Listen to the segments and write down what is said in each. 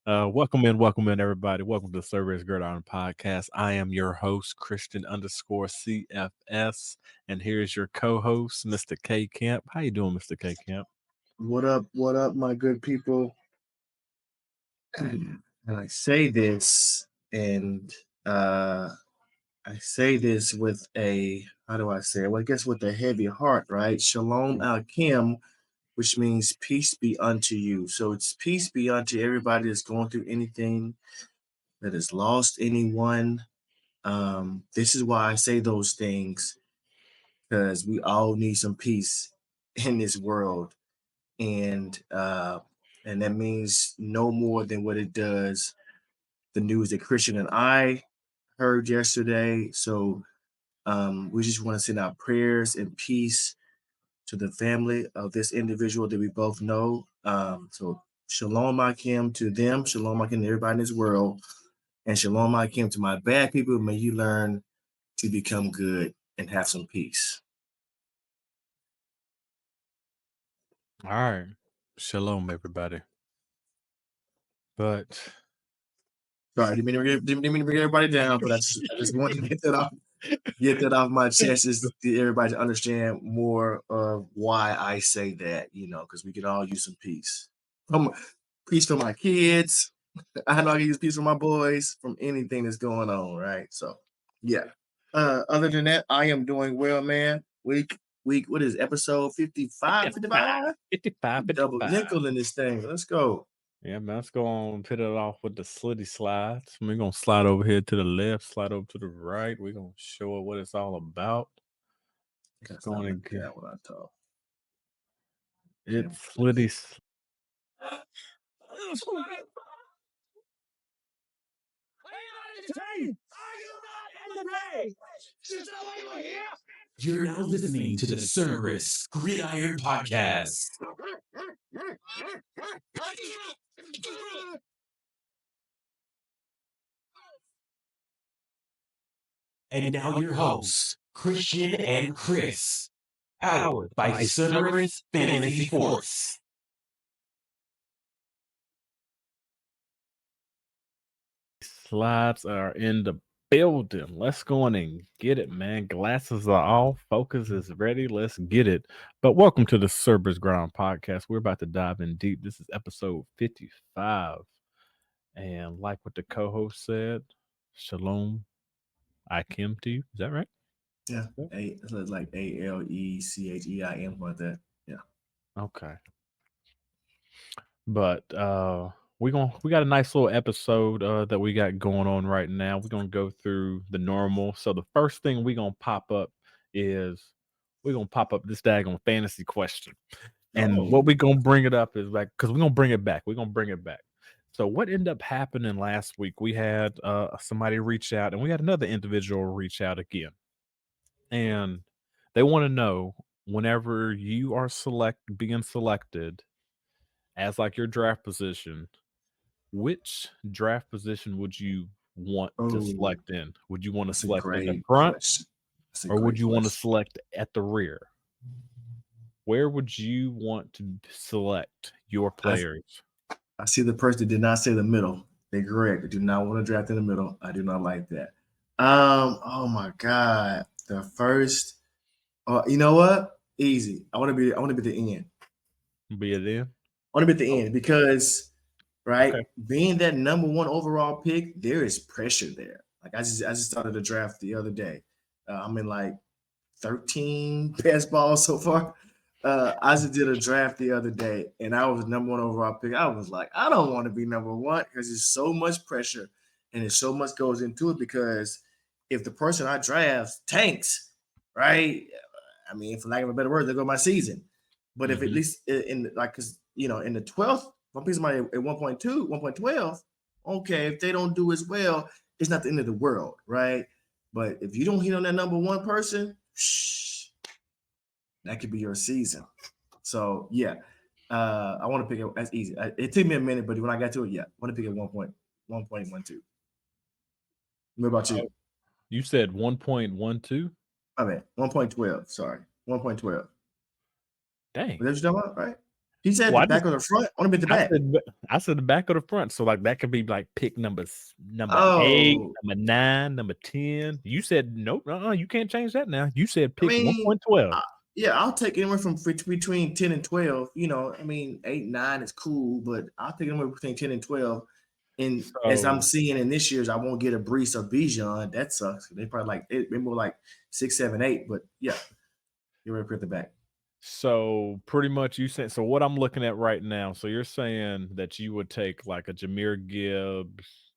Welcome in, everybody. Welcome to the Cerberus Gridiron Podcast. I am your host, Christian_CFS, and here's your co-host, Mr. K Camp. How you doing, Mr. K Camp? What up? What up, my good people? And I say this, and I say this with a how do I say it? Well, I guess with a heavy heart, right? Shalom Alkim, which means peace be unto you. So it's peace be unto everybody that's going through anything that has lost anyone. This is why I say those things, because we all need some peace in this world. And that means no more than what it does the news that Christian and I heard yesterday. So we just want to send out prayers and peace to the family of this individual that we both know. So shalom Akim to them, shalom Akim to everybody in this world, and shalom Akim to my bad people. May you learn to become good and have some peace. All right. Shalom, everybody. But sorry, didn't mean to bring everybody down, but I just wanted to get that off my chest, just to everybody to understand more of why I say that, because we can all use some peace. Peace for my kids. I know I can use peace for my boys from anything that's going on, right? So, yeah. Other than that, I am doing well, man. Week, what is episode 55? 55. Double nickel in this thing. Let's go. Yeah, man, let's go on, hit it off with the slitty slides. We're going to slide over here to the left, slide over to the right. We're going to show it what it's all about. It's going to get what I talk. It's slitty. You're now listening to the Cerberus Gridiron Podcast. And now your hosts, Christian and Chris, powered by Cerberus Fantasy Force. Slides are in the building. Let's go on and get it, man. Glasses are off. Focus is ready. Let's get it. But welcome to the Cerberus Gridiron Podcast. We're about to dive in deep. This is episode 55. And like what the co-host said, shalom, Akim to you. Is that right? Yeah. It's like ALECHEIM like that. Yeah. Okay. But we got a nice little episode that we got going on right now. We're gonna go through the normal. So the first thing we're gonna pop up is this daggone fantasy question. And what we're gonna bring it up is like, because we're gonna bring it back. So what ended up happening last week? We had somebody reach out, and we had another individual reach out again. And they want to know, whenever you are being selected as like your draft position, which draft position would you want to select in? Would you want to select in the front, or would you want to select at the rear? Where would you want to select your players? I see the person that did not say the middle. They're correct. I do not want to draft in the middle. I do not like that. Oh my God. The first. You know what? Easy. I want to be at the end. Be at the end? I want to be at the end because, right, being that number one overall pick, there is pressure there. Like I just started the draft the other day. I'm in like 13 best balls so far. I just did a draft the other day, and I was number one overall pick. I was like, I don't want to be number one because there's so much pressure and there's so much goes into it. Because if the person I draft tanks, right? I mean, for lack of a better word, there go my season. But if at least in the 12th, one piece of money at 1.2, 1.12, okay, if they don't do as well, it's not the end of the world, right? But if you don't hit on that number one person, that could be your season. So yeah, I want to pick it as easy. It took me a minute, but when I got to it, I want to pick it 1.12. What about you? You said 1.12? I mean 1.12. Sorry, 1.12. Dang. That's what you're talking about, right? He said Well, the back or the front. I want to be the back. I said the back or the front. So like that could be like pick number 8, Oh, number 9, number 10. You said nope, you can't change that now. You said I pick mean, 1.12. yeah, I'll take anywhere from between 10 and 12. You know, I mean, 8, 9 is cool, but I'll take anywhere between 10 and 12. And as I'm So seeing in this year's, I won't get a Brees or Bijan. That sucks. They probably like they're more like 6, 7, 8. But yeah, you're ready to put the back. So pretty much you said so what I'm looking at right now. So you're saying that you would take like a Jahmyr Gibbs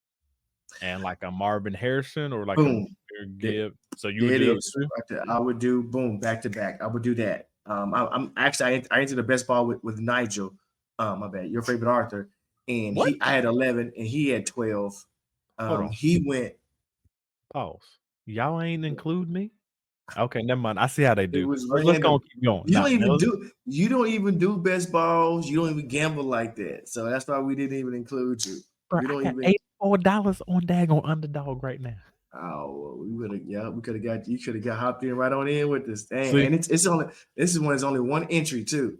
and like a Marvin Harrison or like a Boom. Jahmyr Gibbs. So you There would it do those is. two? Right there. I would do boom back to back. I would do that. I'm actually I entered the best ball with Nigel. My bad. Your favorite Arthur, and What? I had 11 and he had 12. Hold on. He went. Pause. Y'all ain't include me? Okay, never mind. I see how they It do. was Let's go random. and keep going. You don't even do best balls. You don't even gamble like that. So that's why we didn't even include you. Bro, We don't I got even. $84 on daggone Underdog right now. Oh, we could have got you. Could have got hopped in right on in with this thing, See? and it's only this is when it's only one entry too.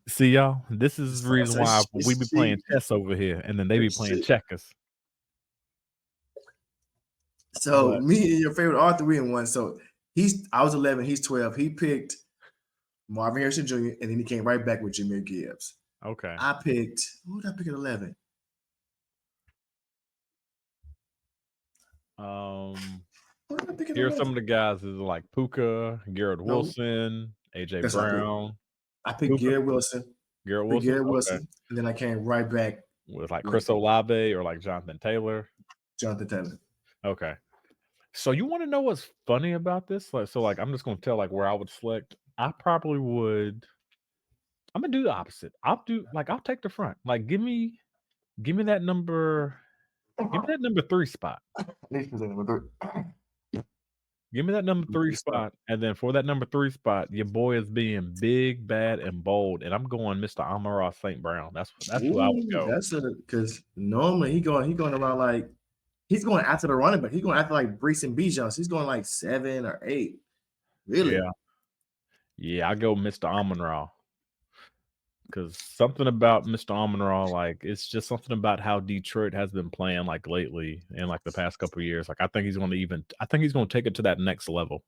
See y'all. This is the reason why we be playing cheap. chess over here, and then they be playing checkers. So But me and your favorite Arthur, we in one. So I was 11, he's 12. He picked Marvin Harrison Jr. and then he came right back with Jahmyr Gibbs. okay. I picked who did I pick at 11? Who did I pick at Here are 11? some of the guys is like Puka, Garrett Wilson, AJ That's not Brown. I picked Puka? Garrett Wilson. Garrett Wilson. Okay. And then I came right back With like Chris Olave or like Jonathan Taylor. Jonathan Taylor. Okay. So you want to know what's funny about this? I'm just gonna tell like where I would select. I probably would. I'm gonna do the opposite. I'll take the front. Like give me that number. Give me that number 3 spot. Give me that number 3 spot, and then for that number 3 spot, your boy is being big, bad, and bold, and I'm going Mr. Amon-Ra St. Brown. That's who I would go. That's because normally he going around like he's going after the running back. He's going after like Brees and Bijan. So he's going like 7 or 8. Really? Yeah. I go Mr. Amon-Ra. Because something about Mr. Amon-Ra, like it's just something about how Detroit has been playing like lately in like the past couple of years. Like I think he's going to take it to that next level.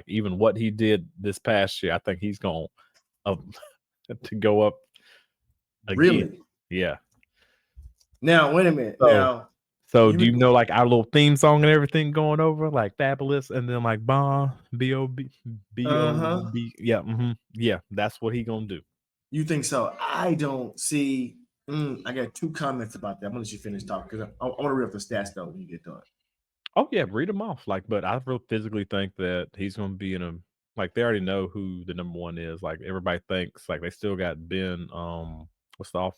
Even what he did this past year, I think he's going to go up again. Really? Yeah. Now wait a minute. So do you know like our little theme song and everything going over like Fabulous and then like Bomb B-O-B B-O-B yeah, that's what he gonna do. You think so? I don't see. I got 2 comments about that. I'm gonna let you finish talking because I want to read up the stats though when you get done. Oh yeah, read them off. But I really physically think that he's gonna be in a they already know who the number 1 is. Like everybody thinks like they still got Ben what's the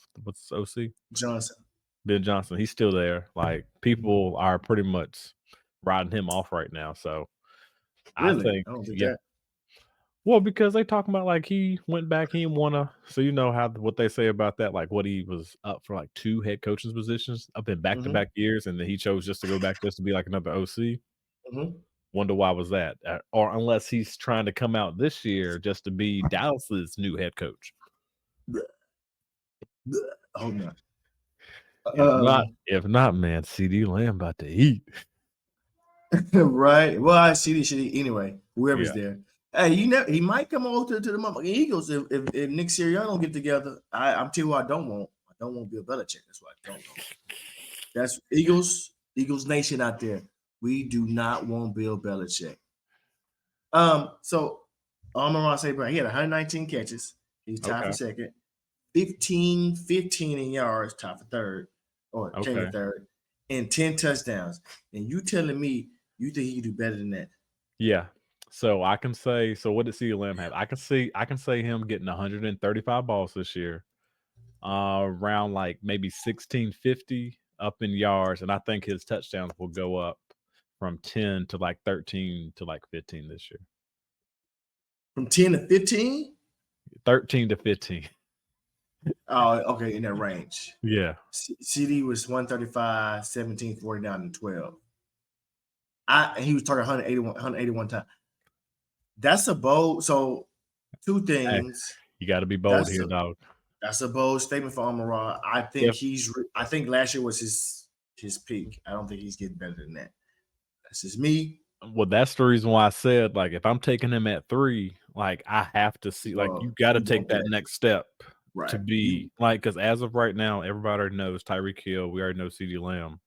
OC? Johnson. Ben Johnson, he's still there. Like people are pretty much riding him off right now. So really? I don't think that. Well, because they talking about like he went back, he won so you know what they say about that, like what he was up for like 2 head coaching positions up in back-to-back years, and then he chose just to go back just to be like another OC. Wonder why was that? Or unless he's trying to come out this year just to be Dallas's new head coach. Hold on. If not, man, CD Lamb about to eat. Right. Well, I see this shit anyway. Whoever's there. Hey, he might come over to the motherfucking Eagles if Nick Sirianni don't get together. I'm telling you what I don't want. I don't want Bill Belichick. That's what I don't want. That's Eagles Nation out there. We do not want Bill Belichick. So Amon-Ra St. Brown, he had 119 catches. He's tied for second. 15 in yards, tied for third, or came in third, and 10 touchdowns. And you telling me you think he can do better than that? Yeah. So I can say, what did CD Lamb have? I can say him getting 135 balls this year, around like maybe 1650 up in yards, and I think his touchdowns will go up from 10 to like 13 to like 15 this year. From 10 to 15? 13 to 15. Oh, okay, in that range. Yeah. CD was 135, 17, 49, and 12. He was targeted 181 times. That's a bold. So 2 things. You got to be bold here, dog. That's a bold statement for Amon-Ra. I think I think last year was his peak. I don't think he's getting better than that. That's just me. Well, that's the reason why I said, like, if I'm taking him at 3, like, I have to see, like, you got to take that next step to be, like, because as of right now, everybody already knows Tyreek Hill. We already know CeeDee Lamb.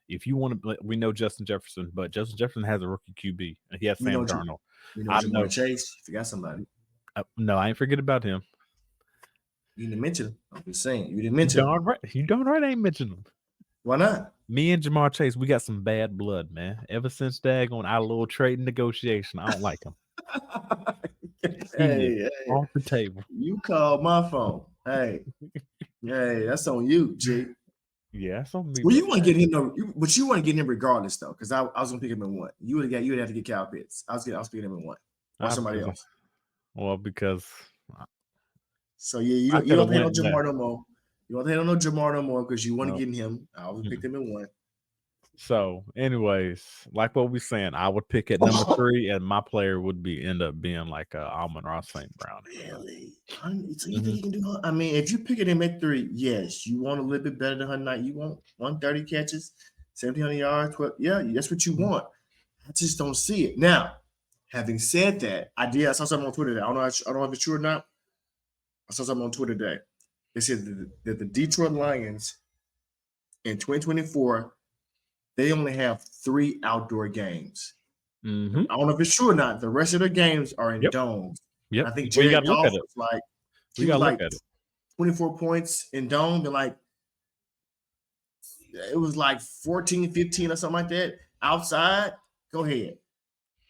If you want to, we know Justin Jefferson, but Justin Jefferson has a rookie QB, and he has Sam Darnold. I know Jamar Chase. You forgot somebody. No, I ain't forget about him. You didn't mention him. I'm just saying. You didn't mention him. You darn right ain't mention him. Why not? Me and Jamar Chase, we got some bad blood, man. Ever since daggone our little trade negotiation, I don't like him. Hey, off the table. You called my phone. Hey, that's on you, G. Yeah, that's on me. Well, you want to get him, but you want to get him regardless, though, because I was gonna pick him in 1. You would have to get Kyle Pitts. I was picking him in 1 or somebody else. Well, because you don't hate on Jamar no more. You don't hate on Jamar no more because you want to get him. I would pick him in 1. So, anyways, like what we're saying, I would pick at number 3, and my player would end up being like Amon-Ra St. Brown. Really? So you think you can do? I mean, if you pick him at 3, yes, you want a little bit better than 100. You want 130 catches, 1,700 yards. 12, yeah, that's what you want. I just don't see it. Now, having said that, I saw something on Twitter today. I don't know if it's true or not. I saw something on Twitter today. They said that the Detroit Lions in 2024, they only have 3 outdoor games. Mm-hmm. I don't know if it's true or not. The rest of their games are in domes. Yep. I think Jared Goff was like, we got to look at it. 24 points in dome, and like it was like 14, 15 or something like that. Outside, go ahead.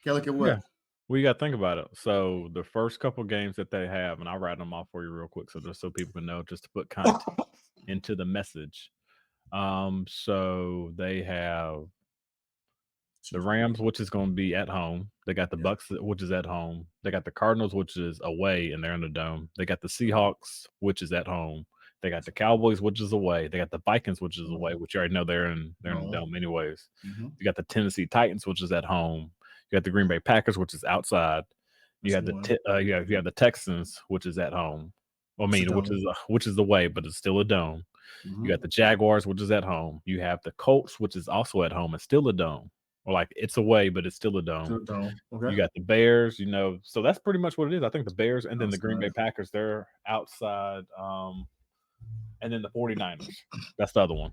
Can look at what? Yeah. We got to think about it. So the first couple games that they have, and I'll write them off for you real quick, so just so people can know, just to put content into the message. So they have the Rams, which is going to be at home. They got the Bucks, which is at home. They got the Cardinals, which is away, and they're in the dome. They got the Seahawks, which is at home. They got the Cowboys, which is away. They got the Vikings, which is away, which you already know they're in the dome anyways. Mm-hmm. You got the Tennessee Titans, which is at home. You got the Green Bay Packers, which is outside. You have you have the Texans, which is at home. I mean, which is away, but it's still a dome. Mm-hmm. You got the Jaguars, which is at home. You have the Colts, which is also at home. It's still a dome. Or like it's away, but it's still a dome. Okay. You got the Bears, so that's pretty much what it is. I think the Bears and then the Green Bay Packers, they're outside. And then the 49ers. That's the other one.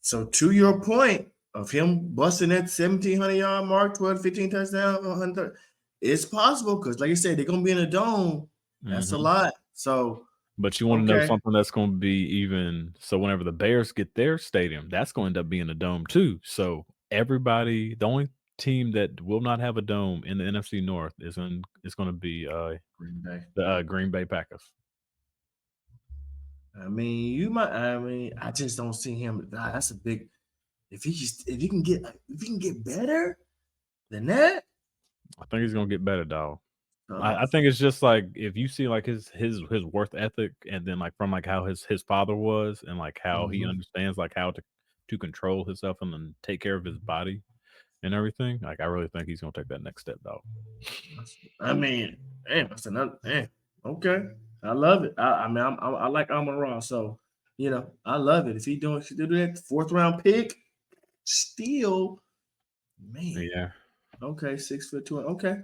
So to your point of him busting that 1,700-yard mark, 12, 15 touchdowns, 100, it's possible because, like you said, they're going to be in a dome. That's a lot. So, but you want to know something that's going to be even. So whenever the Bears get their stadium, that's going to end up being a dome too. So everybody, the only team that will not have a dome in the NFC North is going to be Green Bay. The Green Bay Packers. I just don't see him. That's a big. If he can get better than that, I think he's gonna get better, dog. I think it's just like if you see like his worth ethic, and then like from like how his father was, and like how he understands like how to control himself and then take care of his body and everything. Like I really think he's gonna take that next step, dog. I mean, that's another. Okay. I love it. I like Amon-Ra, so I love it. If he do that 4th round pick, still, man. Yeah. Okay, 6'2". Okay.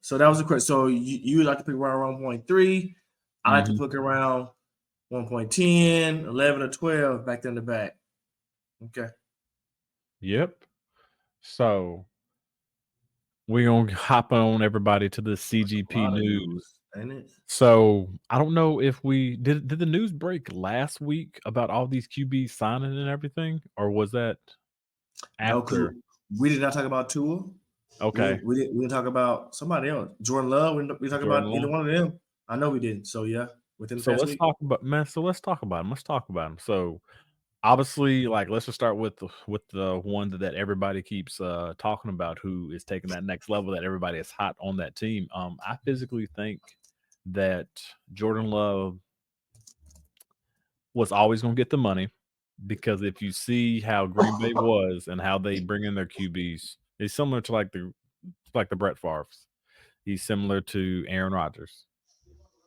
So that was the question. So you like to pick around 1.3. I like to pick around 1.10, 11, or 12 back in the back. Okay. Yep. So we're gonna hop on everybody to the CGP news. Ain't it? So I don't know if we did the news break last week about all these QBs signing and everything, or was that after? No, we did not talk about Tua. Okay. We didn't talk about somebody else. Jordan Love. We talked about either one of them. I know we didn't. So yeah, within the past week. Talk about let's talk about him. Let's talk about him. So obviously, like let's just start with the one that everybody keeps talking about, who is taking that next level, that everybody is hot on that team. I physically think that Jordan Love was always going to get the money, because if you see how Green Bay was and how they bring in their QBs, it's similar to like the Brett Favre's. He's similar to Aaron Rodgers.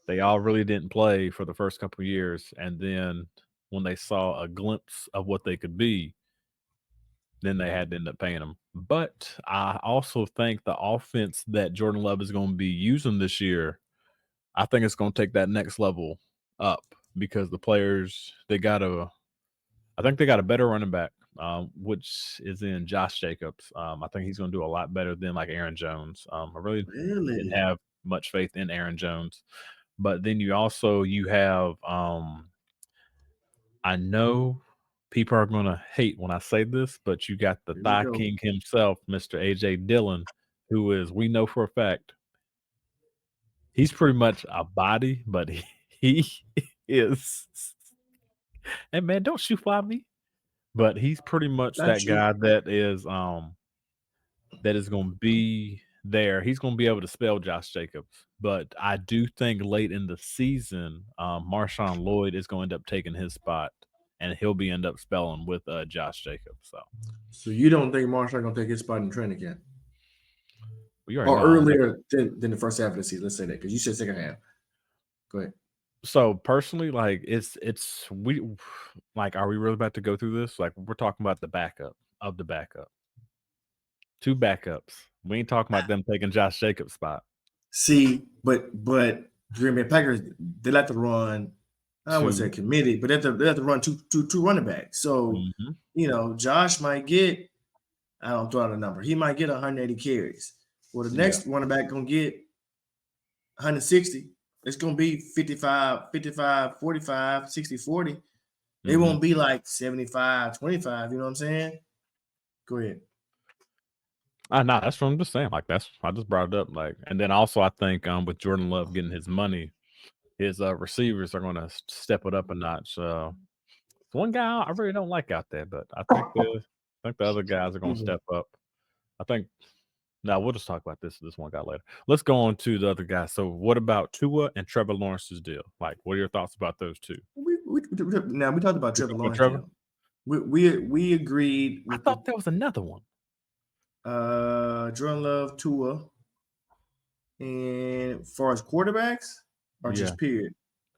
They all really didn't play for the first couple of years, and then when they saw a glimpse of what they could be, then they had to end up paying them. But I also think the offense that Jordan Love is gonna be using this year, I think it's gonna take that next level up because the players I think they got a better running back, which is in Josh Jacobs. I think he's gonna do a lot better than like Aaron Jones. I really didn't Really? have much faith in Aaron Jones. But then you have I know people are gonna hate when I say this, but you got the Here we Thigh go. King himself, Mr. AJ Dillon, who is we know for a fact he's pretty much a body, but he is and man, don't shoot fly me. But he's pretty much Got that you. guy that is gonna be there. He's gonna be able to spell Josh Jacobs. But I do think late in the season, Marshawn Lloyd is gonna end up taking his spot, and he'll be end up spelling with Josh Jacobs. So So you don't think Marshall gonna take his spot in training camp? we already Or know. I don't think earlier than the first half of the season? Let's say that because you said second half. Go ahead. so. Personally, like it's we like. Are we really about to go through this? Like we're talking about the backup of the backup, two backups. We ain't talking about them taking Josh Jacobs' spot. See, but Green Bay Packers, they like to run. I wouldn't say Two. committee, but they have to run two running backs. So Mhm. Josh might get, I don't throw out a number. He might get 180 carries. Well, the Yeah. next running back gonna get 160. It's gonna be 55, 45, 60, 40. It Mhm. won't be like 75, 25. You know what I'm saying? Go ahead. Nah, that's what I'm just saying. Like that's I just brought it up. Like, and then also I think with Jordan Love getting his money, his receivers are going to step it up a notch. One guy I really don't like out there, but I think the other guys are going to Mhm. step up. I think. Now we'll just talk about this one guy later. Let's go on to the other guy. So, what about Tua and Trevor Lawrence's deal? Like, what are your thoughts about those two? Now we talked about You Trevor talking about Lawrence Trevor? deal. We agreed I with the thought there was another one. Jordan Love, Tua, and as far as quarterbacks or Yeah, just period.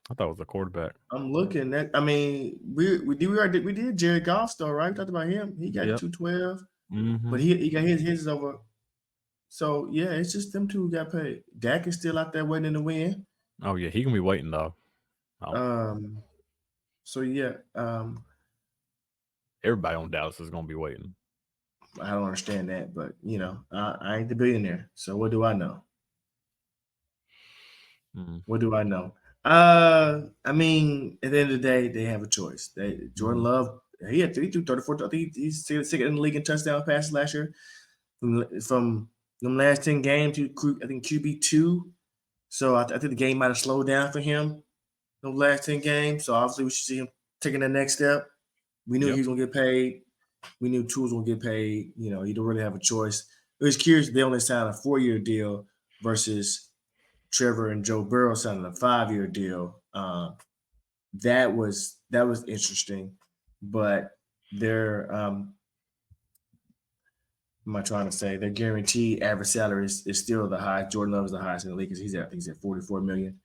I thought it was a quarterback. I'm looking at. I mean, we did Jared Goff though, right? We talked about him. He got Yep. 212, but Mm-hmm. he got his over. So yeah, it's just them two who got paid. Dak is still out there waiting to win. Oh yeah, he gonna be waiting though. Oh, Um, so yeah, everybody on Dallas is gonna be waiting. I don't understand that, but I ain't the billionaire. So what do I know? Mm, What do I know? I mean, at the end of the day, they have a choice. Jordan mhm. Love, he threw 34. I think he's second in the league in touchdown passes last year. From them last 10 games, I think QB2. So I think the game might have slowed down for him those last 10 games. So obviously we should see him taking the next step. We knew he Yep. was gonna get paid. We knew Tua was gonna get paid. You don't really have a choice. It was curious they only signed a 4-year deal versus Trevor and Joe Burrow signing a 5-year deal. That was interesting, but their am I trying to say their guaranteed average salary is still the highest. Jordan Love is the highest in the league because I think he's at 44 million.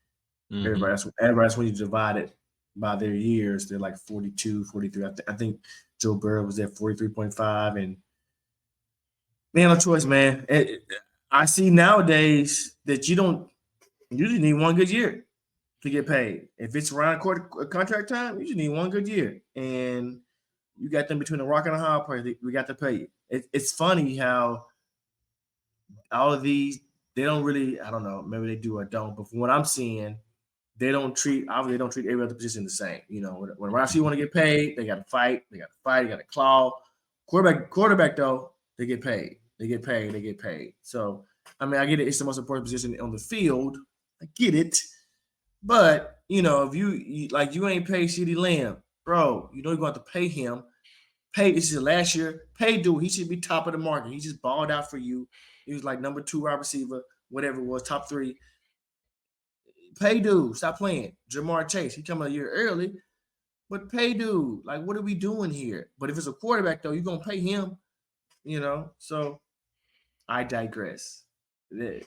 Mm-hmm. Everybody else when you divide it by their years, they're like 42, 43. I think Joe Burrow was at 43.5, and man, no choice, man. I see nowadays that you don't usually need one good year to get paid. If it's around contract time, you just need one good year, and you got them between a rock and a hard place. We got to pay you. It's funny how all of these they don't really. I don't know. Maybe they do or don't. But from what I'm seeing, they don't treat every other position the same. When Rashid want to get paid, they got to fight. They got to claw. Quarterback though, they get paid. They get paid. They get paid. So I mean, I get it. It's the most important position on the field. I get it. But if you ain't paid CeeDee Lamb, bro, you're going to have to pay him. This is last year. Pay dude. He should be top of the market. He just balled out for you. He was like number 2 wide receiver, whatever it was, top 3. Pay dude. Stop playing. Jamar Chase. He coming a year early, but pay dude. Like, what are we doing here? But if it's a quarterback though, you're gonna pay him. So I digress. The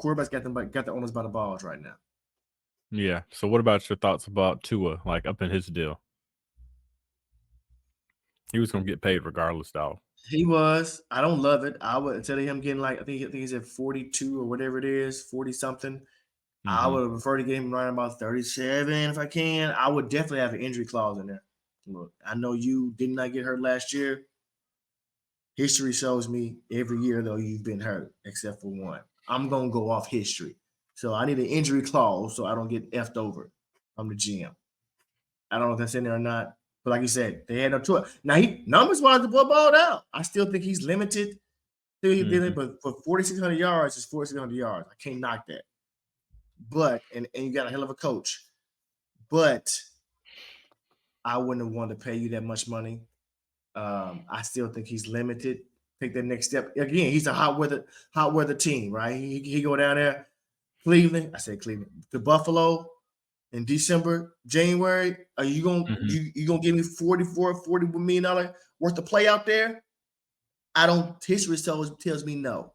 quarterbacks got the owners by the balls right now. Yeah. So what about your thoughts about Tua, like up in his deal? He was gonna get paid regardless, though. He was. I don't love it. I would instead of him getting like I think he's at 42 or whatever it is, 40 something. I Mm-hmm. would prefer to get him right about 37 if I can. I would definitely have an injury clause in there. Look, I know you did not get hurt last year. History shows me every year though you've been hurt except for one. I'm gonna go off history. So I need an injury clause so I don't get effed over from the GM. I don't know if that's in there or not. But like you said, they had no choice. Now he numbers wise the boy balled out. I still think he's limited. Still he did it, but for 4,600 yards, it's 4,600 yards. I can't knock that. But and you got a hell of a coach. But I wouldn't have wanted to pay you that much money. I still think he's limited. Take that next step. Again, he's a hot weather team, right? He go down there, Cleveland. I said Cleveland to Buffalo in December, January. Are you gonna you gonna give me $40 million worth of play out there? I don't. History tells me no.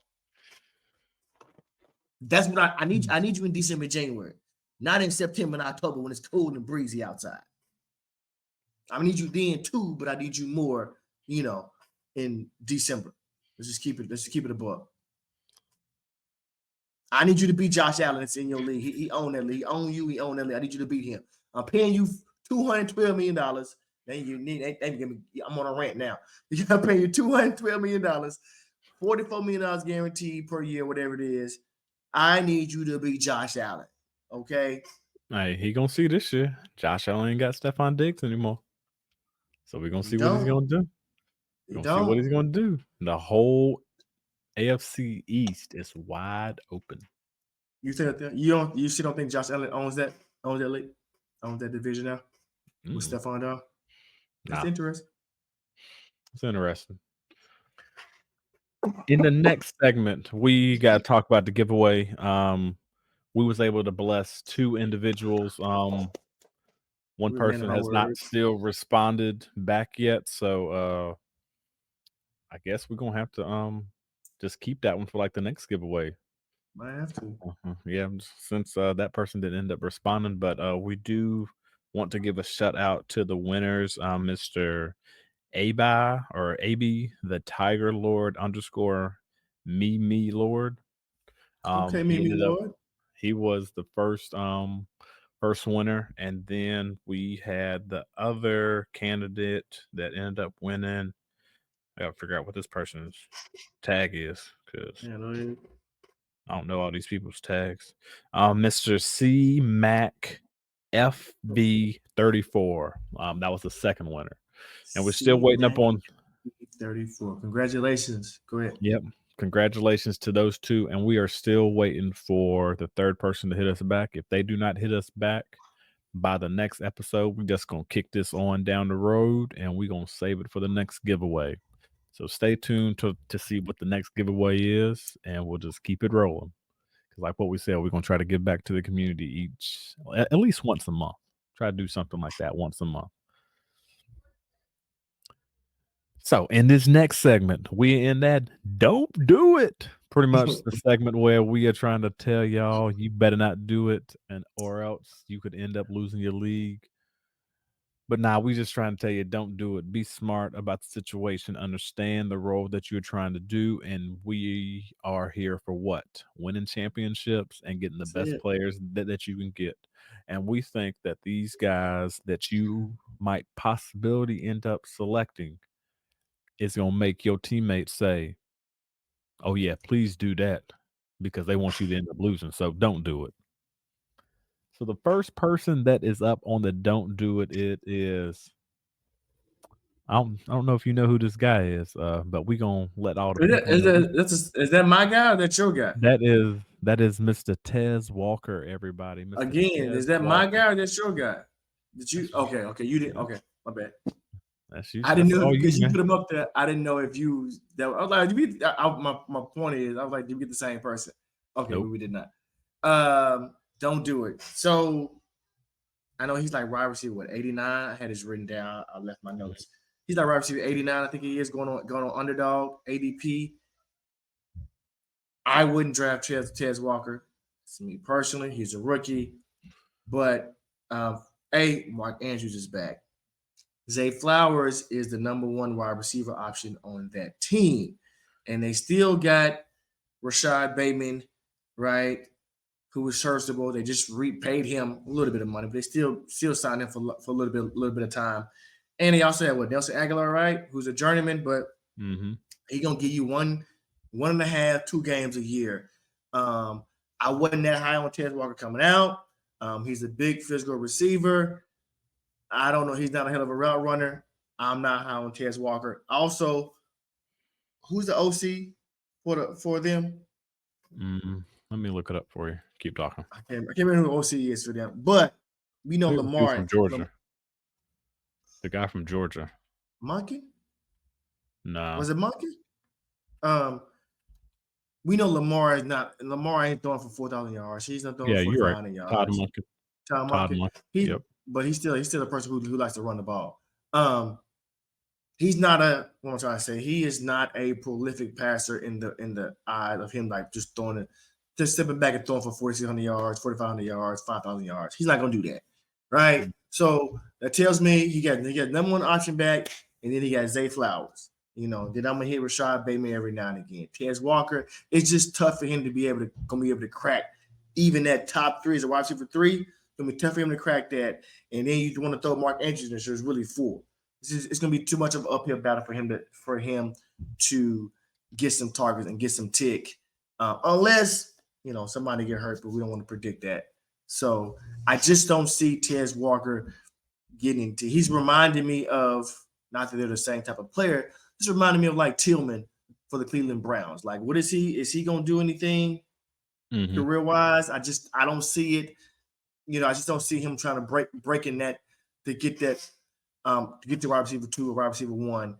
That's what I need. I need you in December, January, not in September and October when it's cold and breezy outside. I need you then too, but I need you more, in December. Let's just keep it above. I need you to beat Josh Allen. It's in your league. He owned that league. He owned you. He owned that league. I need you to beat him. I'm paying you $212 million. Then you need. I'm on a rant now. You got to pay you $212 million, $44 million guaranteed per year, whatever it is. I need you to beat Josh Allen. Okay. Hey, he gonna see this year. Josh Allen ain't got Stephon Diggs anymore. So we're gonna see what he's gonna do. We're gonna see what he's gonna do. The whole AFC East is wide open. You think you still don't think Josh Allen owns that league? Owns that division now? With Stephon Dog? That's interesting. It's interesting. In the next segment, we got to talk about the giveaway. We was able to bless 2 individuals. One person has not still responded back yet, so I guess we're gonna have to just keep that one for like the next giveaway. Might have to. Yeah, since that person didn't end up responding, but we do want to give a shout out to the winners, Mr. Abi or AB, the Tiger Lord _ me Lord. Okay, me Lord. He was the first winner, and then we had the other candidate that ended up winning. I gotta figure out what this person's tag is because I don't know all these people's tags. Mr. C Mac FB34. That was the second winner, and we're still waiting up on 34. Congratulations. Go ahead. Yep. Congratulations to those 2, and we are still waiting for the third person to hit us back. If they do not hit us back by the next episode, we're just gonna kick this on down the road, and we're gonna save it for the next giveaway. So stay tuned to see what the next giveaway is, and we'll just keep it rolling. Because like what we said, we're gonna try to give back to the community at least once a month. Try to do something like that once a month. So in this next segment, we're in that don't do it. Pretty much the segment where we are trying to tell y'all you better not do it, or else you could end up losing your league. But now we just trying to tell you don't do it. Be smart about the situation. Understand the role that you're trying to do, and we are here for what? Winning championships and getting the best players that you can get. And we think that these guys that you might possibly end up selecting is going to make your teammates say, oh, yeah, please do that, because they want you to end up losing. So don't do it. So the first person that is up on the don't do it, it is, I don't know if you know who this guy is, but we going to let all the people know. Is that my guy or that your guy? That is Mr. Tez Walker, everybody. Mr. Again, Tez is that Walker. my guy or that's your guy? Did you? Okay, you didn't. Okay, my bad. That's you. I didn't know because you put him up there. I didn't know if you. I was like, my point is, I was like, did we get the same person? Okay, nope. But we did not. Don't do it. So I know he's like wide receiver, 89? I had his written down. I left my notes. He's like wide receiver 89. I think he is going on Underdog ADP. I wouldn't draft Tez Walker. It's me personally. He's a rookie. But Mark Andrews is back. Zay Flowers is the number one wide receiver option on that team. And they still got Rashad Bateman, right? Who was serviceable. They just repaid him a little bit of money, but they still signed him for a little bit of time. And they also have Nelson Aguilar, right? Who's a journeyman, but he's gonna give you 1.5, 2 games a year. I wasn't that high on Tez Walker coming out. He's a big physical receiver. I don't know. He's not a hell of a route runner. I'm not high on Tez Walker. Also, who's the OC for them? Let me look it up for you. Keep talking. I can't remember who OC is for them, but we know Lamar from Georgia. The guy from Georgia. Monkey? No. Was it Monkey? We know Lamar ain't throwing for 4,000 yards. He's not throwing for 4,500 yards. Todd Monkey. But he's still a person who likes to run the ball. He's not what I'm trying to say. He is not a prolific passer in the eye of him, like just stepping back and throwing for 4,600 yards, 4,500 yards, 5,000 yards. He's not gonna do that, right? So that tells me he got number one option back, and then he got Zay Flowers. Then I'm gonna hit Rashad Bateman every now and again. Tez Walker, it's just tough for him to be able to crack even that top 3 as a wide receiver 3. It's gonna be tough for him to crack that, and then you want to throw Mark Andrews in, so it's really full. It's going to be too much of an uphill battle for him to get some targets and get some tick, unless somebody get hurt. But we don't want to predict that. So I just don't see Tez Walker getting to. He's reminding me of, not that they're the same type of player. He's reminding me of like Tillman for the Cleveland Browns. Like, what is he? Is he going to do anything career wise? I don't see it. I just don't see him trying to breaking that to get that. To get to wide receiver 2 or wide receiver 1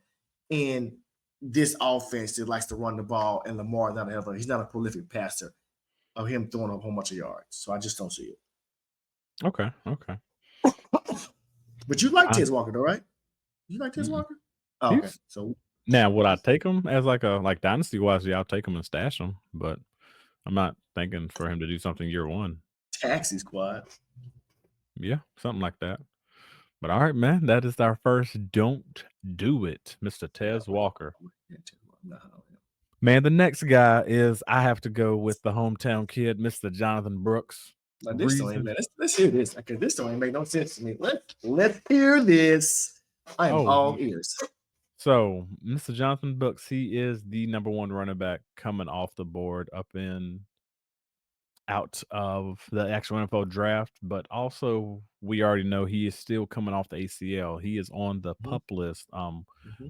in this offense that likes to run the ball, and Lamar he's not a prolific passer of him throwing a whole bunch of yards. So I just don't see it. Okay. But you like Tez Walker, though, right? You like Tez Walker? Oh, okay. So now, would I take him as like dynasty wise? Yeah, I'll take him and stash him, but I'm not thinking for him to do something year 1. Taxi squad. Yeah, something like that. But all right, man, that is our first Don't Do It, Mr. Tez Walker. Man, the next guy is, I have to go with the hometown kid, Mr. Jonathan Brooks. Let's hear this. Okay, this don't even make no sense to me. Let's hear this. I am all ears. So, Mr. Jonathan Brooks, he is the number 1 running back coming off the board out of the actual NFL draft, but also we already know he is still coming off the ACL. He is on the PUP list,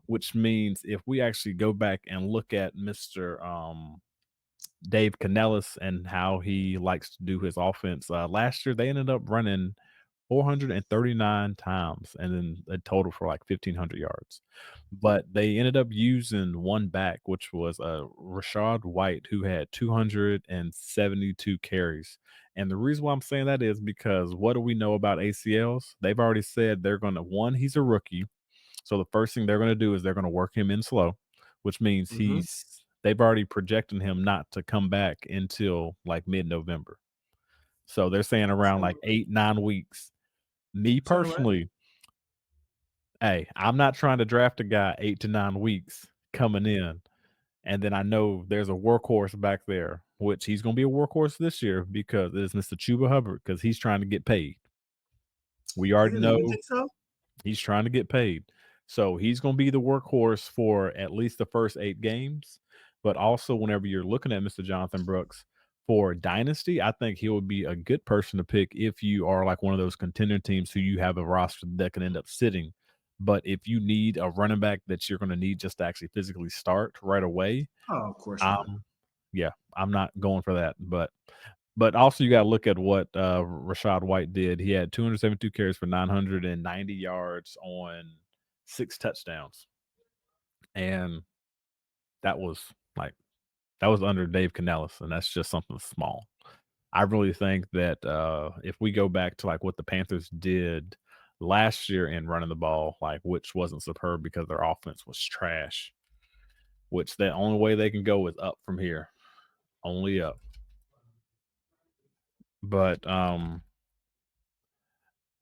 which means if we actually go back and look at Mr. Dave Canellis and how he likes to do his offense, last year they ended up running 439 times and then a total for like 1,500 yards. But they ended up using one back, which was Rashad White, who had 272 carries. And the reason why I'm saying that is because what do we know about ACLs? They've already said they're going to, he's a rookie. So the first thing they're going to do is they're going to work him in slow, which means they've already projected him not to come back until like mid-November. So they're saying around like 8-9 weeks. Me personally, hey, I'm not trying to draft a guy 8 to 9 weeks coming in, and then I know there's a workhorse back there, which he's going to be a workhorse this year because it's Mr. Chuba Hubbard, because he's trying to get paid. We already know he's trying to get paid. So he's going to be the workhorse for at least the first 8 games. But also, whenever you're looking at Mr. Jonathan Brooks for Dynasty, I think he would be a good person to pick if you are like one of those contender teams who you have a roster that can end up sitting. But if you need a running back that you're going to need just to actually physically start right away, of course, yeah, I'm not going for that. But also you got to look at what Rashad White did. He had 272 carries for 990 yards on 6 touchdowns, and that was under Dave Canellis, and that's just something small. I really think that if we go back to like what the Panthers did last year in running the ball, like which wasn't superb because their offense was trash, which the only way they can go is up from here, only up. But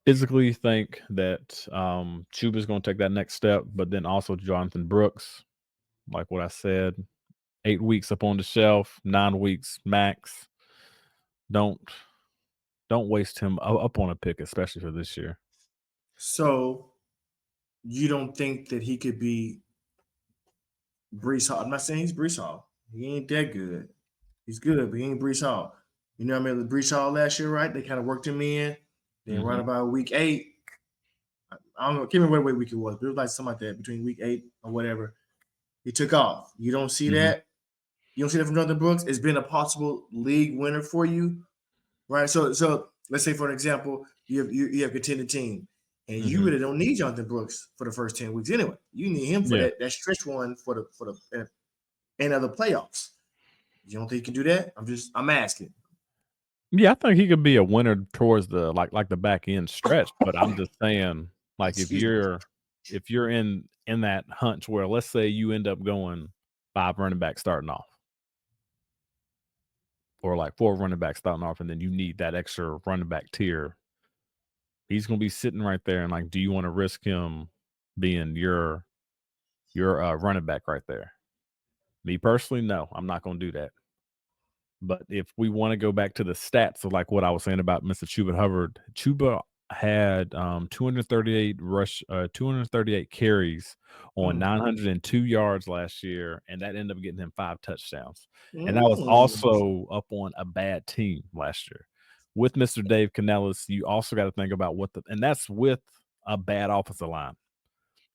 physically think that Chuba's going to take that next step, but then also Jonathan Brooks, like what I said, 8 weeks up on the shelf, 9 weeks max. Don't waste him up on a pick, especially for this year. So you don't think that he could be Brees Hall? I'm not saying he's Brees Hall. He ain't that good. He's good, but he ain't Brees Hall. You know what I mean? With Brees Hall last year, right? They kind of worked him in. Then right about week 8, I don't know, I can't remember what week it was, but it was like something like that, between week 8 or whatever. He took off. You don't see that? You don't see that from Jonathan Brooks? It's been a possible league winner for you, right? So let's say, for an example, you have a contending team, and you really don't need Jonathan Brooks for the first 10 weeks anyway. You need him for that stretch one for the end of the playoffs. You don't think you can do that? I'm asking. Yeah, I think he could be a winner towards the like the back end stretch, but I'm just saying, like if you're in that hunch where, let's say you end up going 5 running backs starting off, or like 4 running backs starting off, and then you need that extra running back tier, he's gonna be sitting right there, and like, do you want to risk him being your running back right there? Me personally, no, I'm not gonna do that. But if we want to go back to the stats of like what I was saying about Mr. Chuba Hubbard, Chuba had 238 carries on 902 yards last year, and that ended up getting him 5 touchdowns. And that was also up on a bad team last year. With Mr. Dave Canellis, you also got to think about and that's with a bad offensive line.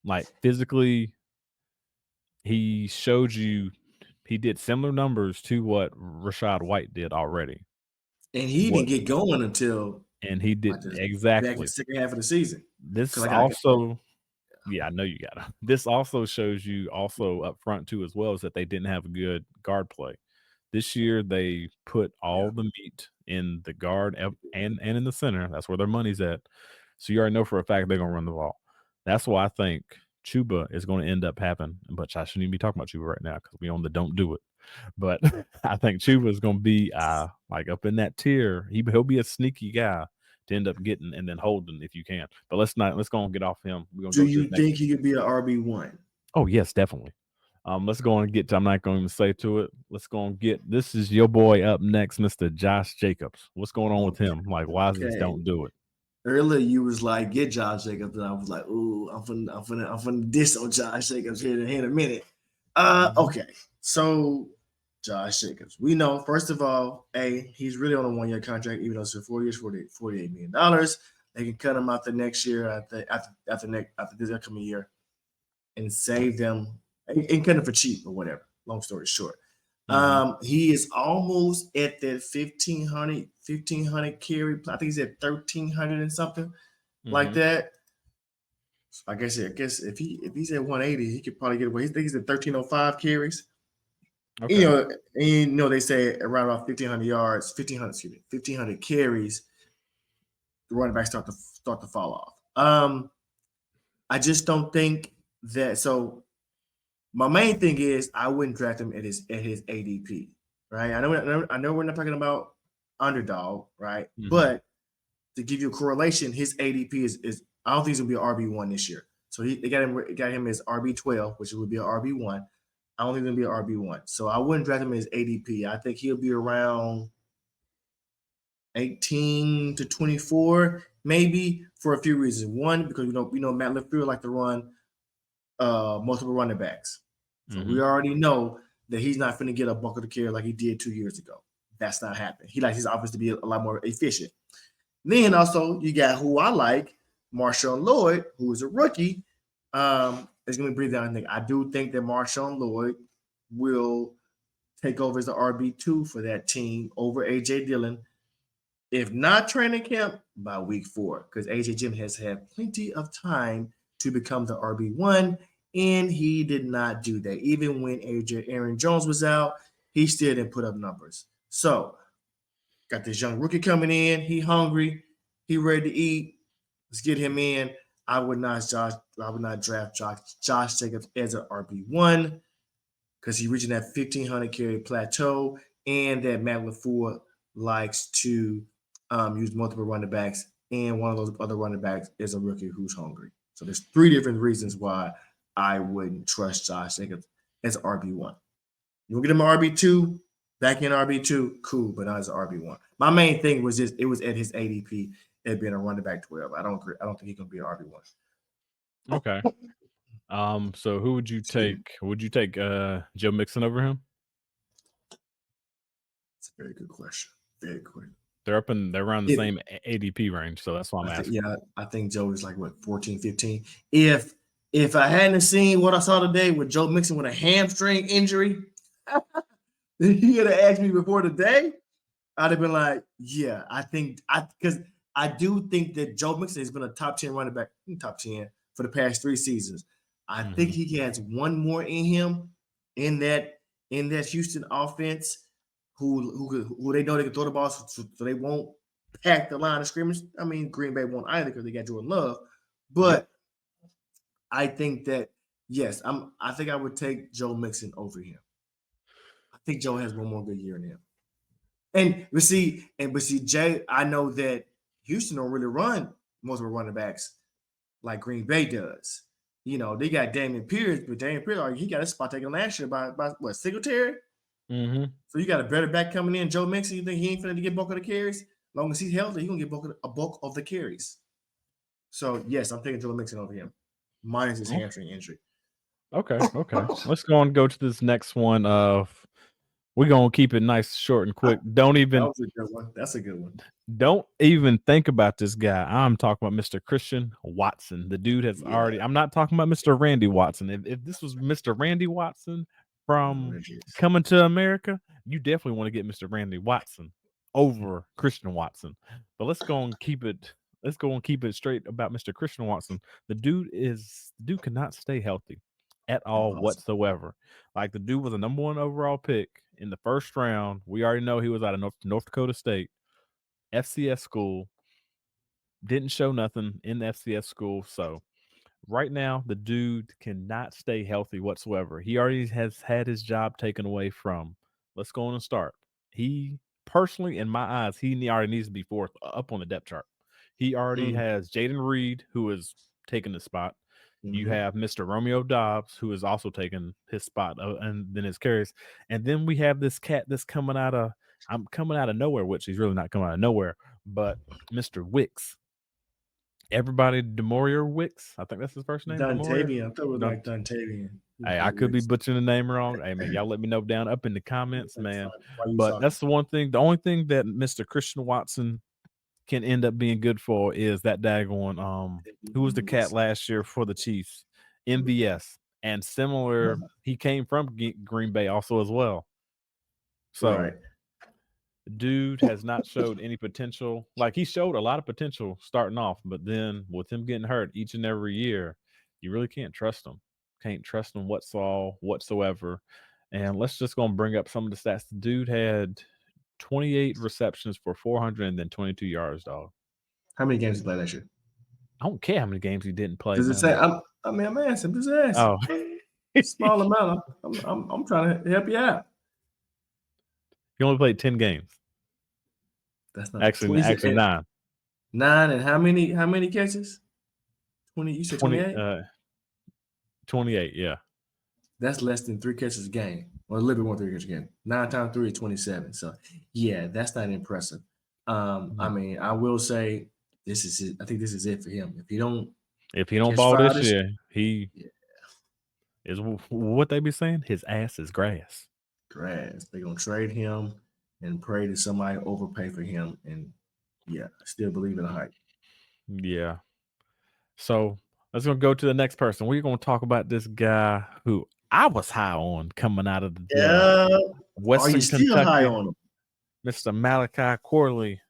Like physically, he showed you he did similar numbers to what Rachaad White did already. And he didn't get going until he did back exactly in the second half of the season. This also, I know you gotta. This also shows you also up front too, as well, is that they didn't have a good guard play. This year they put all the meat in the guard and in the center. That's where their money's at. So you already know for a fact they're gonna run the ball. That's why I think Chuba is going to end up happening. But I shouldn't even be talking about Chuba right now because we on the don't do it. But I think Chuba is going to be like up in that tier. He'll be a sneaky guy to end up getting and then holding if you can. But let's go and get off him. We're gonna do you think he could be an RB1? Oh yes, definitely. Let's go and get to, I'm not going to say to it. Let's go and get, this is your boy up next, Mr. Josh Jacobs. What's going on with him? Like, why is this don't do it? Earlier you was like, get Josh Jacobs, and I was like, ooh, I'm finna diss on Josh Jacobs here in a minute. Okay, so Josh Jacobs, we know, first of all, he's really on a 1-year contract, even though it's for 4 years, $48 million. They can cut him out the next year, after this upcoming year, and save them and cut him for cheap or whatever. Long story short. He is almost at that 1,500 carry. I think he's at 1,300 and something like that. So I guess if he's at 180, he could probably get away. He thinks he's at 1,305 carries. Okay. You know, they say around about 1,500 yards, 1,500 carries, the running backs start to fall off. I just don't think that. So my main thing is I wouldn't draft him at his ADP, right? I know we're not talking about Underdog, right? But to give you a correlation, his ADP is I don't think he's gonna be an RB1 this year. So they got him as RB12, which would be an RB1. I don't think he's gonna be an RB1. So I wouldn't draft him as ADP. I think he'll be around 18 to 24, maybe, for a few reasons. One, because we know Matt LaFleur like to run multiple running backs. So we already know that he's not going to get a bucket of carry like he did 2 years ago. That's not happening. He likes his offense to be a lot more efficient. Then also you got who I like, Marshawn Lloyd, who is a rookie, is going to breathe down. I do think that Marshawn Lloyd will take over as the RB2 for that team over AJ Dillon. If not training camp, by week 4, because AJ Dillon has had plenty of time to become the RB1. And he did not do that. Even when Aaron Jones was out, he still didn't put up numbers. So, got this young rookie coming in. He hungry. He ready to eat. Let's get him in. I would not draft Josh Jacobs as an RB1 because he's reaching that 1,500 carry plateau, and that Matt LaFleur likes to use multiple running backs and one of those other running backs is a rookie who's hungry. So there's 3 different reasons why I wouldn't trust Josh Jacobs as RB1. You'll get him an RB2, back in RB2, cool, but not as an RB1. My main thing was just it was at his ADP at being a running back 12. I don't think he's gonna be an RB1. Okay. So who would you take? Would you take Joe Mixon over him? It's a very good question. Very quick. They're around the same ADP range, so that's why I'm asking. I think Joe is like 14, 15. If I hadn't seen what I saw today with Joe Mixon with a hamstring injury, then he would have asked me before today, I'd have been like, yeah, because I do think that Joe Mixon has been a top 10 running back, top 10 for the past 3 seasons. I think he has one more in him in that Houston offense who they know they can throw the ball so they won't pack the line of scrimmage. I mean, Green Bay won't either because they got Jordan Love. But I think that, yes, I think I would take Joe Mixon over him. I think Joe has one more good year in him. And but see, Jay, I know that Houston don't really run most of the running backs like Green Bay does. You know, they got Damian Pierce, but Damian Pierce, he got a spot taken last year by what, Singletary? So you got a better back coming in, Joe Mixon. You think he ain't finna get bulk of the carries? As long as he's healthy, he's gonna get a bulk of the carries. So yes, I'm taking Joe Mixon over him, minus his hamstring injury. Okay. Let's go to this next one. We're gonna keep it nice, short, and quick. Don't even. That was a good one. That's a good one. Don't even think about this guy. I'm talking about Mr. Christian Watson. The dude has already. I'm not talking about Mr. Randy Watson. If this was Mr. Randy Watson from Coming to America, you definitely want to get Mr. Randy Watson over Christian Watson. But let's go and keep it. Let's go and keep it straight about Mr. Christian Watson. The dude cannot stay healthy at all whatsoever. Like, the dude was a number 1 overall pick in the first round. We already know he was out of North Dakota State, FCS school. Didn't show nothing in the FCS school. So right now, the dude cannot stay healthy whatsoever. He already has had his job taken away from. Let's go on and start. He personally, in my eyes, he already needs to be 4th up on the depth chart. He already has Jaden Reed, who is taking the spot. You have Mr. Romeo Dobbs, who is also taking his spot and then his carries. And then we have this cat that's coming out of nowhere, which he's really not coming out of nowhere, but Mr. Wicks. Everybody, Demoria Wicks, I think that's his first name. Duntavian. I thought it was like Duntavian. Hey, I could be butchering the name wrong. Hey, man, y'all let me know down up in the comments, man. But that's the one thing. The only thing that Mr. Christian Watson can end up being good for is that daggone who was the cat last year for the Chiefs, MVS, and similar. He came from Green Bay also as well. So dude has not showed any potential. Like, he showed a lot of potential starting off, but then with him getting hurt each and every year, you really can't trust him. Can't trust him whatsoever. And let's just go and bring up some of the stats. The dude had 28 receptions for 422 yards, dog. How many games did he play last year? I don't care how many games he didn't play. Does it say? I'm asking. Just asking. Oh, small amount. I'm trying to help you out. He only played 10 games. That's not actually 9. 9 and how many catches? 20. You said 28. 28. Yeah. That's less than 3 catches a game, or a little bit more than 3 catches a game. 9 times 3 is 27. So yeah, that's not impressive. I mean, I will say this is it. I think this is it for him. If he don't ball this year, he is what they be saying. His ass is grass. Grass. They're gonna trade him and pray that somebody overpay for him. And yeah, I still believe in the hype. Yeah. So let's go to the next person. We're gonna talk about this guy who I was high on coming out of the Western Are you still Kentucky, high on him? Mr. Malachi Corley.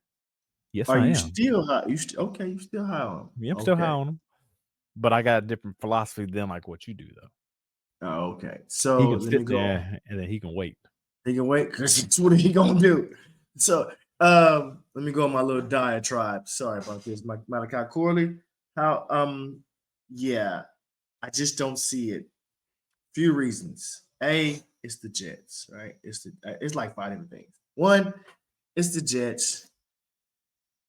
Yes, Are I you am. still high? You still high on him? Yeah, I'm still high on him. But I got a different philosophy than like what you do, though. Oh, okay. So he can sit there and then he can wait. He can wait because that's what he gonna do. So let me go on my little diatribe. Sorry about this, Malachi Corley. Yeah, I just don't see it. Few reasons. A, it's the Jets, right? It's like 5 different things. One, it's the Jets.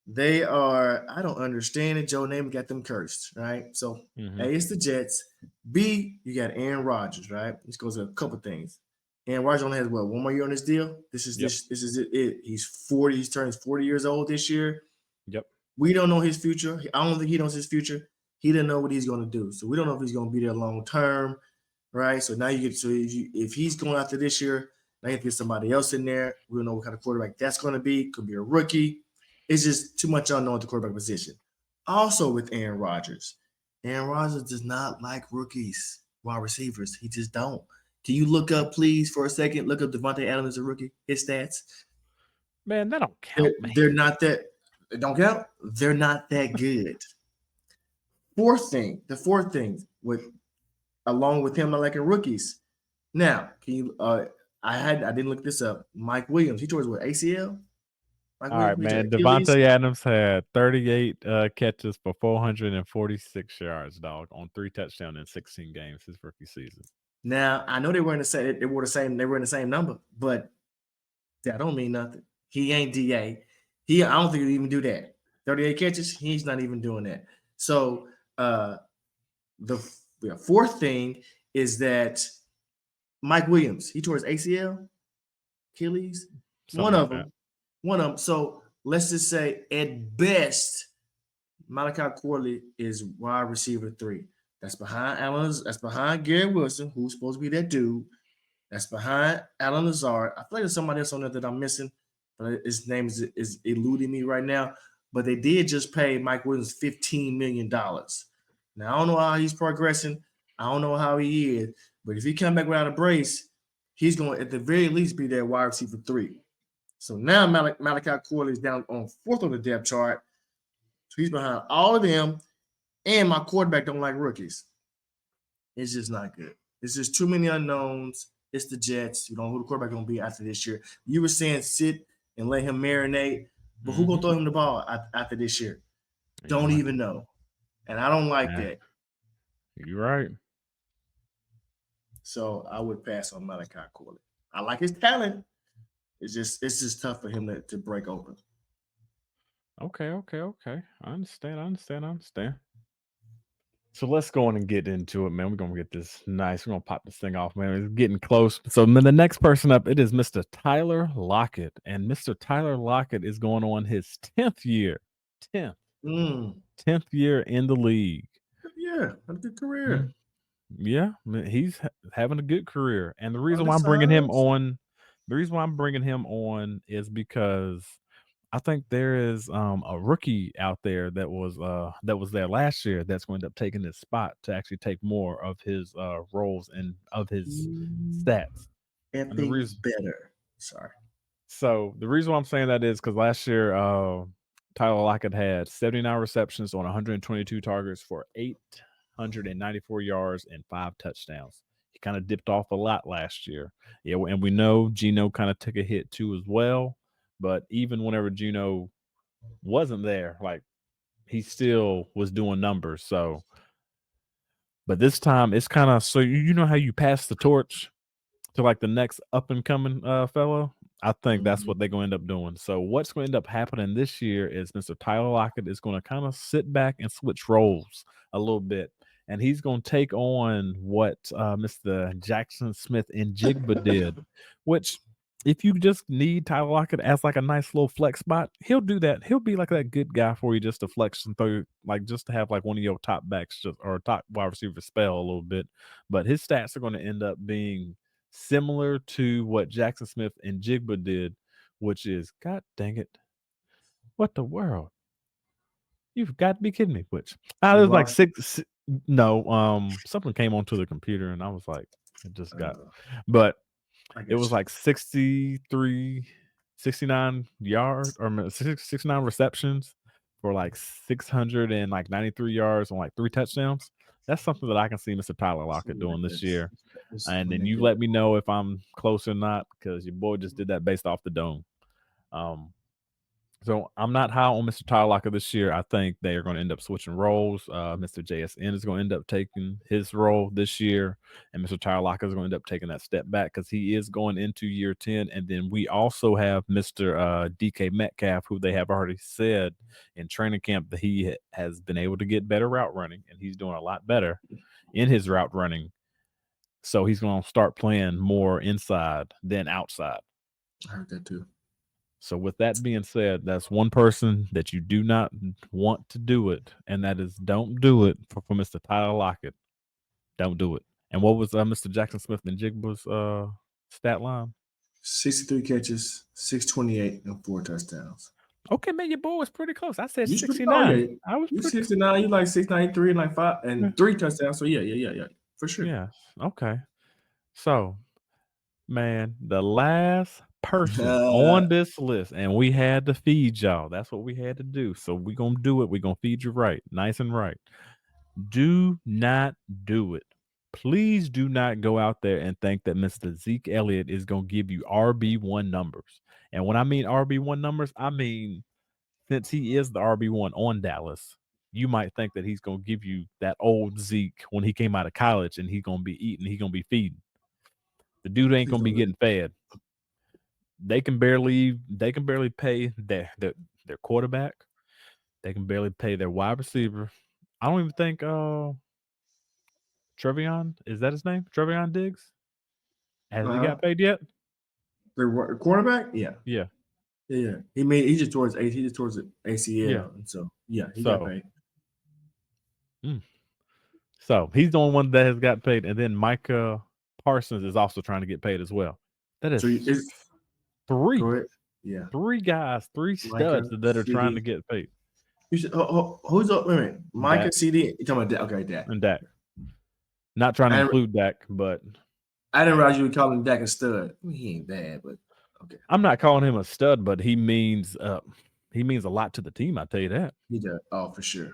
They are, I don't understand it. Joe Namath got them cursed, right? So, A, it's the Jets. B, you got Aaron Rodgers, right? This goes to a couple things. Aaron Rodgers only has one more year on this deal. This is it. He's 40. He's turning 40 years old this year. Yep. We don't know his future. I don't think he knows his future. He didn't know what he's going to do. So we don't know if he's going to be there long term, right? So now if he's going after this year, now you have to get somebody else in there. We don't know what kind of quarterback that's going to be. Could be a rookie. It's just too much unknown at the quarterback position. Also with Aaron Rodgers does not like rookies, wide receivers. He just don't. Can you look up, please, for a second? Look up Devontae Adams as a rookie, his stats. Man, that don't count. They're not that. It don't count. They're not that good. The fourth thing along with him not liking rookies. Now, can you? I didn't look this up. Mike Williams, he tore his ACL. All right, man. Devontae Adams had 38 catches for 446 yards, dog, on 3 touchdowns in 16 games his rookie season. Now I know they were in the same number, but that don't mean nothing. He ain't DA. I don't think he'll even do that. 38 catches, he's not even doing that. So the fourth thing is that Mike Williams, he tore his ACL, Achilles, one of them. So let's just say at best, Malachi Corley is wide receiver 3. That's behind Garrett Wilson, who's supposed to be that dude. That's behind Allen Lazard. I feel like there's somebody else on there that I'm missing, but his name is eluding me right now. But they did just pay Mike Williams $15 million. Now, I don't know how he's progressing. I don't know how he is. But if he come back without a brace, he's going to at the very least be their wide receiver 3. So now Malachi Corley is down on 4th on the depth chart. So he's behind all of them. And my quarterback don't like rookies. It's just not good. It's just too many unknowns. It's the Jets. You don't know who the quarterback going to be after this year. You were saying sit and let him marinate. But who going to throw him the ball after this year? Don't even know. And I don't like that. You're right. So I would pass on Malachi Corley. I like his talent. It's just tough for him to break open. Okay. I understand. So let's go on and get into it, man. We're going to get this nice. We're going to pop this thing off, man. It's getting close. So the next person up, it is Mr. Tyler Lockett. And Mr. Tyler Lockett is going on his 10th year. 10th year in the league. Yeah, a good career. Yeah, he's having a good career. And the reason why I'm bringing him on is because I think there is a rookie out there that was there last year that's going to end up taking his spot to actually take more of his roles and of his stats. Better. Sorry. So the reason why I'm saying that is because last year Tyler Lockett had 79 receptions on 122 targets for 894 yards and 5 touchdowns. He kind of dipped off a lot last year. Yeah, and we know Geno kind of took a hit too as well. But even whenever Geno wasn't there, like he still was doing numbers. So, but this time it's kind of so you know how you pass the torch to like the next up and coming fellow. I think that's what they're going to end up doing. So what's going to end up happening this year is Mr. Tyler Lockett is going to kind of sit back and switch roles a little bit. And he's going to take on what Mr. Jackson Smith and Jigba did, which if you just need Tyler Lockett as like a nice little flex spot, he'll do that. He'll be like that good guy for you just to flex and throw, like just to have like one of your top backs or top wide receiver spell a little bit. But his stats are going to end up being similar to what Jackson Smith and Jigba did, which is, God dang it, what the world? You've got to be kidding me. Which I was like something came onto the computer and I was like, it just got, but it was like 69 yards or 69 receptions for like 693 yards on like 3 touchdowns. That's something that I can see Mr. Tyler Lockett doing this year. And then you let me know if I'm close or not, because your boy just did that based off the dome. So I'm not high on Mr. Tyler Lockett this year. I think they are going to end up switching roles. Mr. JSN is going to end up taking his role this year, and Mr. Tyler Lockett is going to end up taking that step back because he is going into year 10. And then we also have Mr. DK Metcalf, who they have already said in training camp that he has been able to get better route running, and he's doing a lot better in his route running. So he's going to start playing more inside than outside. I heard that too. So with that being said, that's one person that you do not want to do it, and that is don't do it for Mr. Tyler Lockett. Don't do it. And what was Mr. Jackson Smith and Jigba's stat line? 63 catches, 628, and 4 touchdowns. Okay, man, your boy was pretty close. I said You 69. I was you pretty 69. You like 693 and like 5 and 3 touchdowns. So yeah, for sure. Yeah. Okay. So, man, the last person on this list, and we had to feed y'all. That's what we had to do. So we're going to do it. We're going to feed you right, nice and right. Do not do it. Please do not go out there and think that Mr. Zeke Elliott is going to give you RB1 numbers. And when I mean RB1 numbers, I mean, since he is the RB1 on Dallas, you might think that he's going to give you that old Zeke when he came out of college and he's going to be eating, he's going to be feeding. The dude ain't going to be getting fed. They can barely pay their quarterback. They can barely pay their wide receiver. I don't even think Trevion, is that his name? Trevion Diggs? Has he got paid yet? The quarterback? Yeah. Yeah. Yeah. He just towards the ACL. Yeah. And so he got paid. So he's the only one that has got paid. And then Micah Parsons is also trying to get paid as well. That is three. Go ahead. Yeah. 3 guys, 3 studs that are trying to get paid. You should, who's up? Wait a minute. Micah, CD. You're talking about Dak. Okay, Dak. And Dak. Not trying to include Dak, but I didn't realize you were calling Dak a stud. He ain't bad, but okay. I'm not calling him a stud, but he means a lot to the team. I tell you that. He does. Oh, for sure,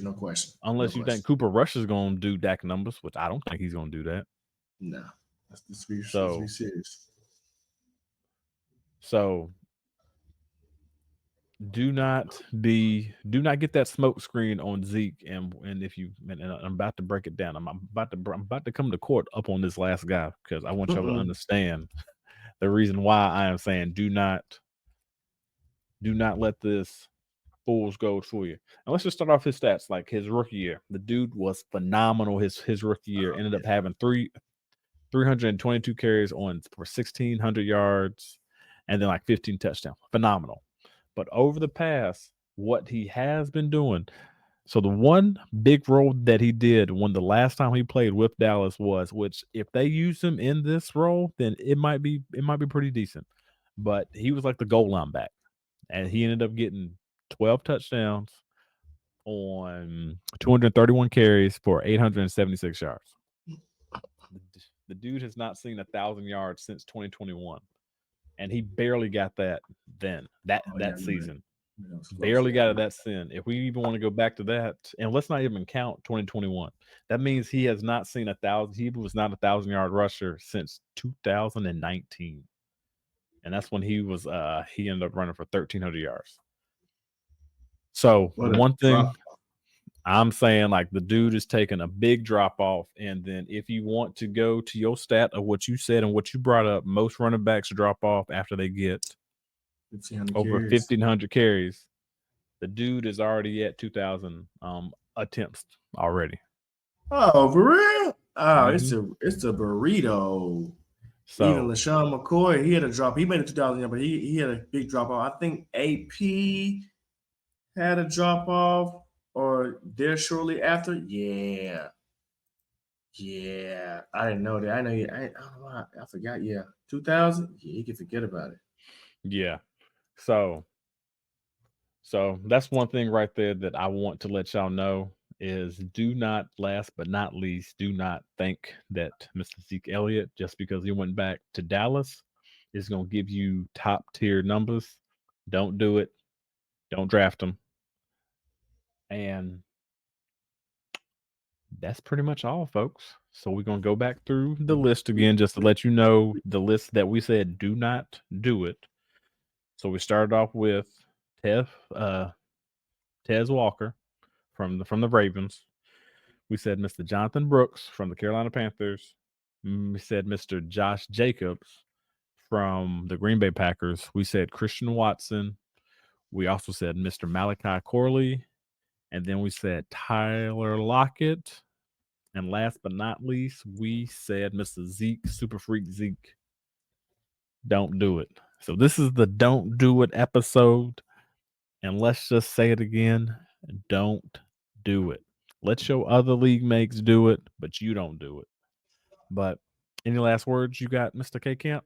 no question. Unless you think Cooper Rush is going to do Dak numbers, which I don't think he's going to do that. No, let's be serious. So do not get that smoke screen on Zeke, and if you, and I'm about to break it down. I'm about to come to court up on this last guy because I want y'all to understand the reason why I am saying do not let this fool's gold fool you. And let's just start off his stats. Like his rookie year, the dude was phenomenal. His rookie year ended up having 322 carries for 1,600 yards, and then like 15 touchdowns. Phenomenal. But over the past, what he has been doing, so the one big role that he did when the last time he played with Dallas was, which if they use him in this role, then it might be pretty decent. But he was like the goal line back, and he ended up getting 12 touchdowns on 231 carries for 876 yards. The dude has not seen 1,000 yards since 2021. And he barely got that then, that season. Barely got it that sin. If we even want to go back to that, and let's not even count 2021. That means he has not seen 1,000. He was not 1,000-yard rusher since 2019. And that's when he ended up running for 1,300 yards. So one thing I'm saying, like, the dude is taking a big drop off. And then if you want to go to your stat of what you said and what you brought up, most running backs drop off after they get over 1,500 carries. The dude is already at 2,000 attempts already. Oh, for real? Oh, it's a burrito. So even LaShawn McCoy, he had a drop. He made it 2,000, but he had a big drop off. I think AP had a drop off. Or there shortly after, yeah. I didn't know that. I don't know why. I forgot. Yeah, 2,000. Yeah, you can forget about it. Yeah. So that's one thing right there that I want to let y'all know is do not, last but not least, do not think that Mr. Zeke Elliott, just because he went back to Dallas, is going to give you top tier numbers. Don't do it. Don't draft him. And that's pretty much all, folks. So we're going to go back through the list again just to let you know the list that we said do not do it. So we started off with Tez, Tez Walker from the Ravens. We said Mr. Jonathan Brooks from the Carolina Panthers. We said Mr. Josh Jacobs from the Green Bay Packers. We said Christian Watson. We also said Mr. Malachi Corley. And then we said Tyler Lockett. And last but not least, we said Mr. Zeke, Super Freak Zeke. Don't do it. So this is the Don't Do It episode. And let's just say it again. Don't do it. Let your other league mates do it, but you don't do it. But any last words you got, Mr. K Camp?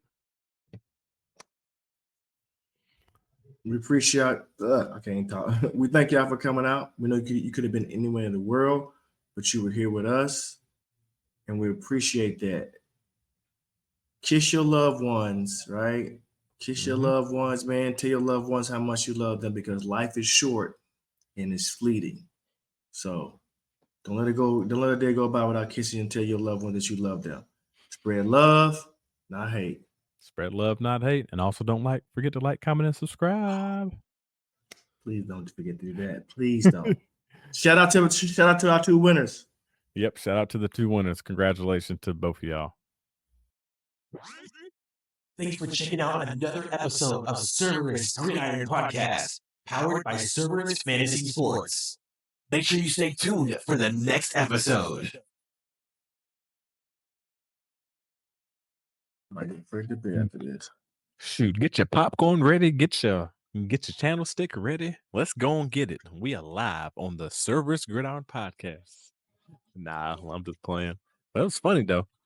We appreciate. I can't talk. We thank y'all for coming out. We know you could have been anywhere in the world, but you were here with us, and we appreciate that. Kiss your loved ones, right? Kiss your loved ones, man. Tell your loved ones how much you love them, because life is short and it's fleeting. So don't let it go. Don't let a day go by without kissing and tell your loved one that you love them. Spread love, not hate. Spread love, not hate. And also don't forget to like, comment, and subscribe. Please don't forget to do that. Please don't. Shout out to our two winners. Yep, shout out to the two winners. Congratulations to both of y'all. Thanks for checking out another episode of Cerberus Gridiron Podcast, powered by Cerberus Fantasy Sports. Make sure you stay tuned for the next episode. I might get afraid to bed after this. Shoot, get your popcorn ready. Get your channel stick ready. Let's go and get it. We are live on the Cerberus Gridiron Podcast. Nah, I'm just playing. But it was funny though.